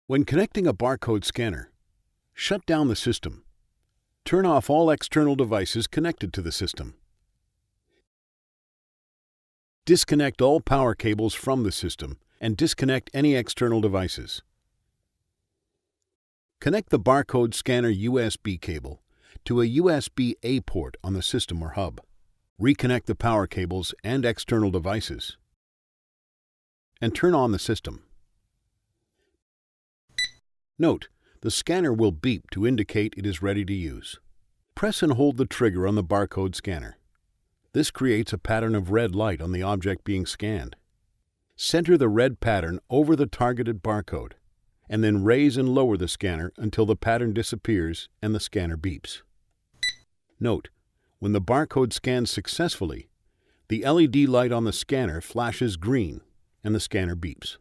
When connecting a barcode scanner, shut down the system. Turn off all external devices connected to the system. Disconnect all power cables from the system and disconnect any external devices. Connect the barcode scanner USB cable to a USB-A port on the system or hub. Reconnect the power cables and external devices, and turn on the system. Note, the scanner will beep to indicate it is ready to use. Press and hold the trigger on the barcode scanner. This creates a pattern of red light on the object being scanned. Center the red pattern over the targeted barcode, and then raise and lower the scanner until the pattern disappears and the scanner beeps. Note, when the barcode scans successfully, the LED light on the scanner flashes green and the scanner beeps.